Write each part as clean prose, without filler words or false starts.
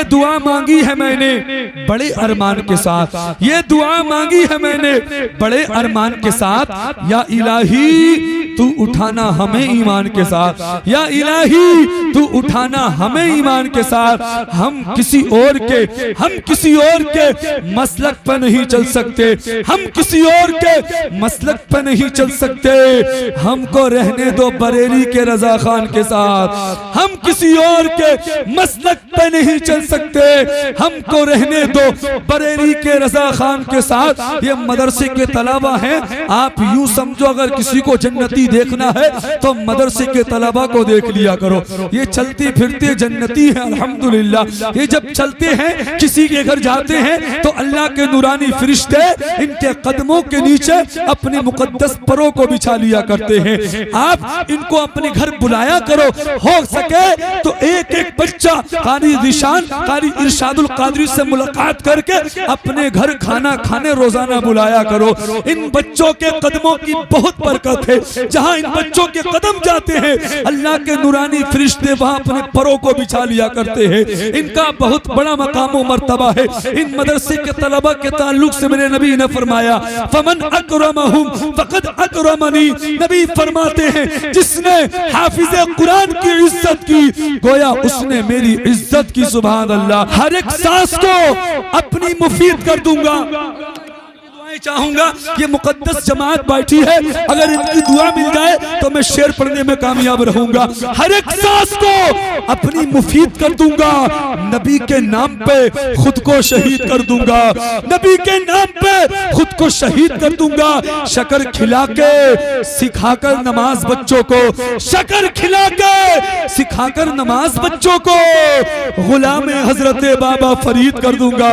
یہ دعا مانگی ہے میں نے بڑے ارمان کے ساتھ، یہ دعا مانگی ہے میں نے بڑے ارمان کے ساتھ، یا الہی تو اٹھانا ہمیں ایمان کے ساتھ، یا الہی تو اٹھانا ہمیں ایمان کے ساتھ، ہم کسی اور کے مسلک پر نہیں چل سکتے، ہم کسی اور کے مسلک پر نہیں چل سکتے، ہم کو رہنے دو بریلی کے رضا خان کے ساتھ، ہم کسی اور کے مسلک پہ نہیں چل سکتے، ہم کو رہنے دو بریلی کے رضا خان کے ساتھ۔ یہ مدرسے کے طلبہ ہیں، آپ یوں سمجھو اگر کسی کو جنتی دیکھنا ہے تو مدرسے کے طلبہ کو دیکھ لیا کرو، یہ چلتی پھرتے جنتی ہیں الحمدللہ۔ یہ جب چلتے ہیں کسی کے گھر جاتے ہیں تو اللہ کے نورانی فرشتے ان کے قدموں کے نیچے اپنے مقدس پروں کو بچھا لیا کرتے ہیں۔ آپ ان کو اپنے گھر بلایا کرو، ہو سکے تو ایک ایک بچہ قاری ذیشان قاری ارشاد القادری سے ملاقات کر کے اپنے گھر کھانا کھانے روزانہ بلایا کرو۔ ان بچوں کے قدموں کی بہت برکت ہے، جہاں ان بچوں کے قدم جاتے ہیں اللہ کے نورانی فرشتے وہاں اپنے پروں کو بچھا لیا کرتے ہیں۔ ان کا بہت بڑا مقام و مرتبہ ہے۔ ان مدرسے کے طلبہ کے تعلق سے میرے نبی نے فرمایا فمن اکرمہم فقد اکرمنی، نبی فرماتے ہیں جس نے حافظ قرآن کی عزت کی گویا اس نے میری عزت کی، سبحان اللہ۔ ہر ایک سانس کو اپنی مفید کر دوں گا۔ چاہوں گا یہ مقدس جماعت بیٹھی ہے، اگر ان کی دعا مل جائے تو میں شعر پڑھنے میں کامیاب رہوں گا۔ ہر ایک سانس کو اپنی مفید کر دوں گا، نبی کے نام پہ خود کو شہید کر دوں گا، نبی کے نام پہ خود کو شہید کر دوں گا۔ شکر کھلا کے سکھا کر نماز بچوں کو، شکر کھلا کے سکھا کر نماز بچوں کو غلام حضرت بابا فرید کر دوں گا،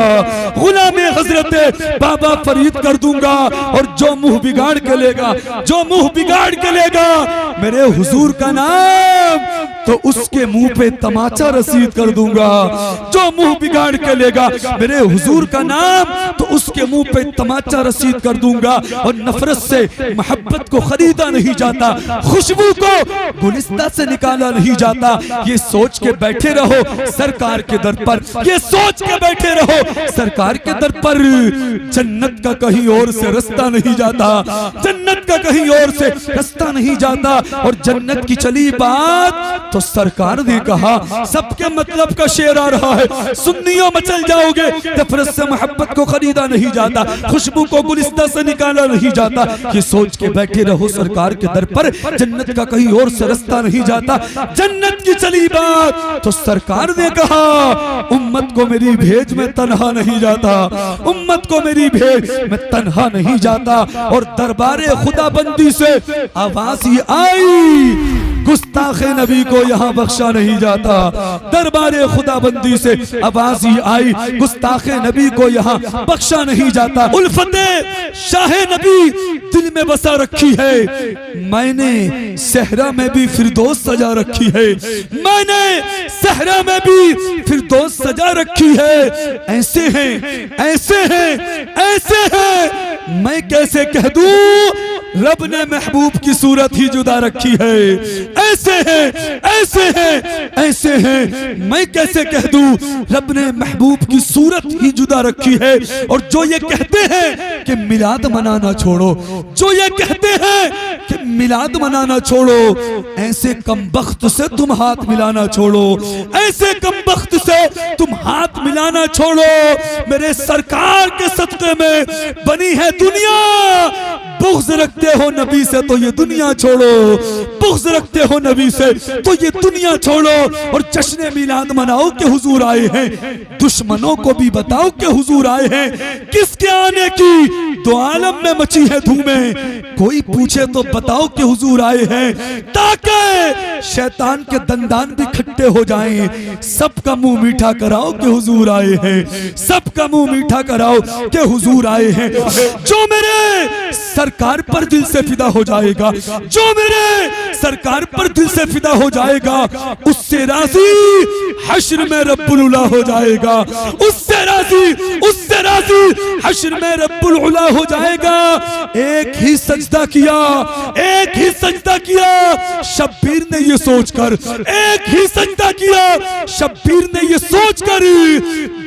غلام حضرت بابا فرید کر دوں گا۔ اور جو منہ بگاڑ کے لے گا، جو منہ بگاڑ کے لے گا میرے حضور کا نام تو اس کے منہ پہ تماچا رسید کر دوں گا، جو منہ بگاڑ کے لے گا میرے حضور کا نام تو اس کے منہ پہ تماچا رسید کر دوں گا۔ اور نفرت سے محبت کو خریدا نہیں جاتا، خوشبو کو گلستہ سے نکالا نہیں جاتا۔ یہ سوچ کے بیٹھے رہو سرکار کے در پر، یہ سوچ کے بیٹھے رہو سرکار کے در پر، جنت کا کہیں اور سے رستہ نہیں جاتا، جنت کا کہیں اور سے رستہ نہیں جاتا۔ اور جنت کی چلی بات تو سرکار نے کہا، سب کے مطلب کا شعر آ رہا ہے، سنیوں مچل جاؤ گے، نفرت سے محبت کو خریدا نہیں جاتا، خوشبو کو گلستہ سے نکالا نہیں جاتا۔ یہ سوچ کے بیٹھے رہو سرکار کے در پر، جنت کا کہیں اور سے رستہ نہیں جاتا، جنت کی چلی بات تو سرکار نے کہا، امت کو میری بھیج میں تنہا نہیں جاتا، امت کو میری بھیج میں تنہا نہیں جاتا۔ اور دربار خدا بندی سے آواز یہ آئی، گستاخ نبی کو یہاں بخشا نہیں جاتا، دربار خدا بندی سے آواز یہ آئی، گستاخ نبی کو یہاں بخشا نہیں جاتا۔ الفت شاہ نبی دل میں بسا رکھی ہے، میں نے صحرا میں بھی فردوس سجا رکھی ہے، میں نے صحرا میں بھی فردوس سجا رکھی ہے۔ ایسے ہیں ایسے ہیں ایسے ہیں، میں کیسے کہہ دوں رب نے محبوب کی صورت ہی جدا رکھی ہے۔ ایسے ہیں ایسے ہیں ایسے ہیں، میں کیسے کہہ دوں رب نے محبوب کی صورت ہی جدا رکھی ہے۔ اور جو یہ کہتے ہیں کہ میلاد منانا چھوڑو، جو یہ کہتے ہیں کہ میلاد منانا چھوڑو، ایسے کم بخت سے تم ہاتھ ملانا چھوڑو، ایسے کم بخت سے تم ہاتھ ملانا چھوڑو۔ میرے سرکار کے صدقے میں بنی ہے دنیا، بغض رکھتے ہو نبی سے تو یہ دنیا چھوڑو، بغض رکھتے ہو نبی سے تو یہ دنیا چھوڑو۔ اور جشن میلاد مناؤ کہ حضور آئے ہیں، دشمنوں کو بھی بتاؤ کہ حضور آئے ہیں۔ کس کے آنے کی دو عالم میں مچی ہے دھومیں، کوئی پوچھے تو بتاؤ کہ حضور آئے ہیں، تاکہ شیطان کے دندان بھی کھٹے ہو جائیں۔ سب کا منہ میٹھا کراؤ کہ حضور آئے ہیں، سب کا منہ میٹھا کراؤ کہ حضور آئے ہیں۔ جو میرے سرکار پر دل سے فدا ہو جائے گا، جو میرے سرکار پر دل سے فدا ہو جائے گا، اس سے راضی حشر میں رب العلا ہو جائے گا، اس سے راضی غازی حشر میں رب العلا ہو جائے گا. ایک ہی سجدہ کیا, ایک ہی سجدہ کیا شبیر نے یہ سوچ کر, ایک ہی سجدہ کیا شبیر نے یہ سوچ کر,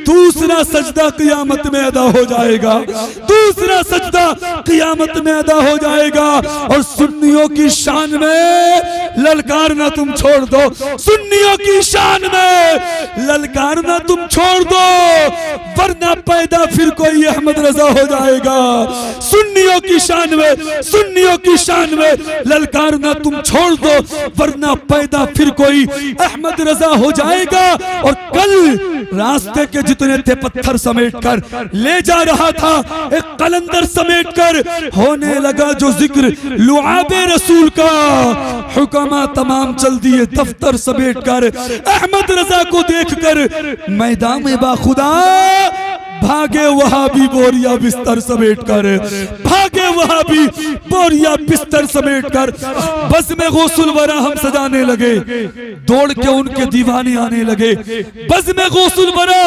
دوسرا سجدہ قیامت میں ادا ہو جائے گا, دوسرا سجدہ قیامت میں ادا ہو جائے گا. اور سنیوں کی شان میں للکارنا تم چھوڑ دو, سنیوں کی شان میں للکارنا تم چھوڑ دو, ورنہ پیدا پھر کوئی احمد رضا ہو جائے گا. سنیوں کی شان میں, سنیوں کی شان میں للکارنا تم چھوڑ دو, ورنہ پیدا پھر کوئی احمد رضا ہو جائے گا. اور کل راستے کے جتنے تھے پتھر سمیٹ کر لے جا رہا تھا, ایک قلندر سمیٹ کر ہونے لگا جو ذکر لعاب رسول کا. حکما تمام چل دیے دفتر سمیٹ کر, احمد رضا کو دیکھ کر میدان با خدا بھاگے وہابی بوریا بستر سمیٹ کر, بھاگے وہابی بوریا بستر سمیٹ کر. بس میں غوث الورا ہم سجانے لگے, دوڑ کے ان کے دیوانے آنے لگے. بس میں غوث الورا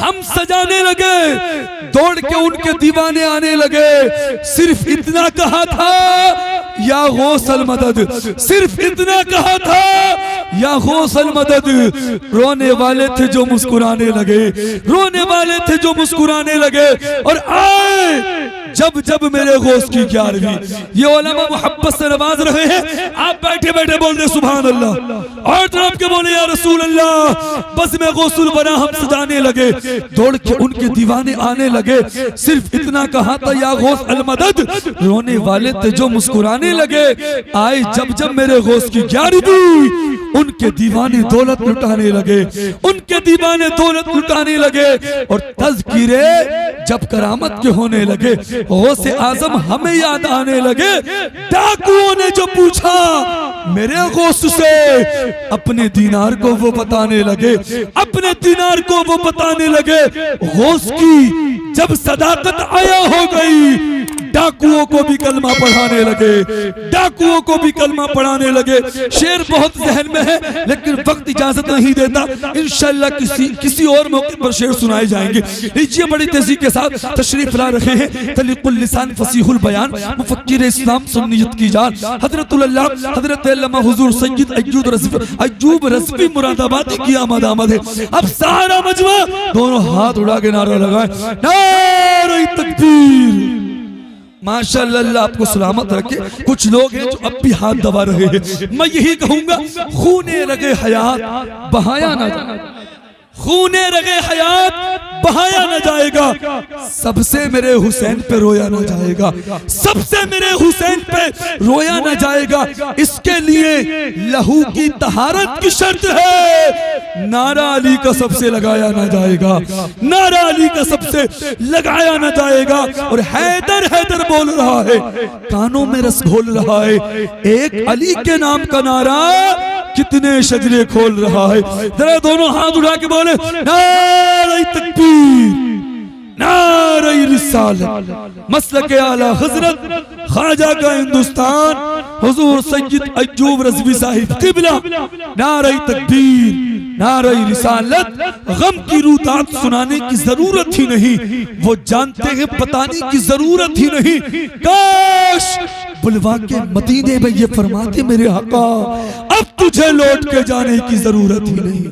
ہم سجانے لگے, دوڑ کے ان کے دیوانے آنے لگے. صرف اتنا کہا تھا یا غوث المدد, صرف اتنا کہا تھا یا غوث المدد. رونے والے تھے جو مسکرانے لگے, رونے والے تھے جو مسکرانے لگے. اور آئے جب جب میرے غوث کی 11ویں, یہ علماء محبت سے نواز رہے ہیں. آپ بیٹھے بیٹھے بول دیں سبحان اللہ, اور طرف کے بولے یا رسول اللہ. بس میں غوث الورا ہم سجانے لگے, دوڑ کے ان کے دیوانے آنے لگے. صرف اتنا کہا تھا یا غوث المدد, رونے والے تھے جو مسکرانے لگے. آئے جب جب میرے غوث کی 11ویں, ان کے دیوانے دولت لٹانے لگے, ان کے دیوانے دولت لٹانے لگے. اور تذکرے جب کرامت کے ہونے لگے, غوث اعظم ہمیں یاد آنے لگے. ڈاکوؤں نے جو پوچھا میرے غوث سے, اپنے دینار کو وہ بتانے لگے, اپنے دینار کو وہ بتانے لگے. غوث کی جب صداقت آیا ہو گئی, ڈاکوؤں کو بھی کلمہ پڑھانے لگے, ڈاکوؤں کو بھی کلمہ پڑھانے لگے. شعر بہت ذہن میں ہے لیکن وقت اجازت نہیں دیتا, انشاءاللہ کسی اور موقع پر شعر سنائے جائیں گے. لیجئے بڑی تیزی کے ساتھ تشریف لا رہے ہیں طلیق اللسان فصیح البیان, مفکر اسلام سنیت کی جان, حضرت اللہ حضرت علامہ حضور سید ایوب رضوی مراد آبادی کی آمد آمد ہے. اب سارا مجمع دونوں ہاتھ اڑا کے نعرہ لگائیں, نعرہ تکبیر. ماشاءاللہ اللہ آپ کو سلامت رکھے. کچھ لوگ ہیں جو اب بھی ہاتھ دبا رہے ہیں. میں یہی کہوں گا خون رگے حیات بہایا نہ جائے, خون رگے حیات بہایا نہ جائے گا. سب سے میرے حسین پہ رویا نہ جائے گا, سب سے میرے حسین پہ رویا نہ جائے گا. اس کے لیے لہو کی طہارت کی شرط ہے. نعرہ علی کا سب سے لگایا نہ جائے گا, نعرہ علی کا سب سے لگایا نہ جائے گا. اور حیدر حیدر بول رہا ہے, کانوں میں رس گھول رہا ہے. ایک علی کے نام کا نعرہ کتنے شجرے کھول رہا ہے. ذرا دونوں ہاتھ اٹھا کے بولے نعرہ تکبیر, نعرہ رسالت. مسلک اعلی حضرت خواجہ کا ہندوستان حضور سید ایوب رضوی صاحب قبلہ, نعرہ تکبیر, نعرہ رسالت. غم کی روتات سنانے کی ضرورت ہی نہیں, وہ جانتے ہیں بتانے کی ضرورت ہی نہیں. کاش بلوا کے مدینے میں یہ فرماتے میرے آقا, اب تجھے لوٹ کے جانے کی ضرورت ہی نہیں.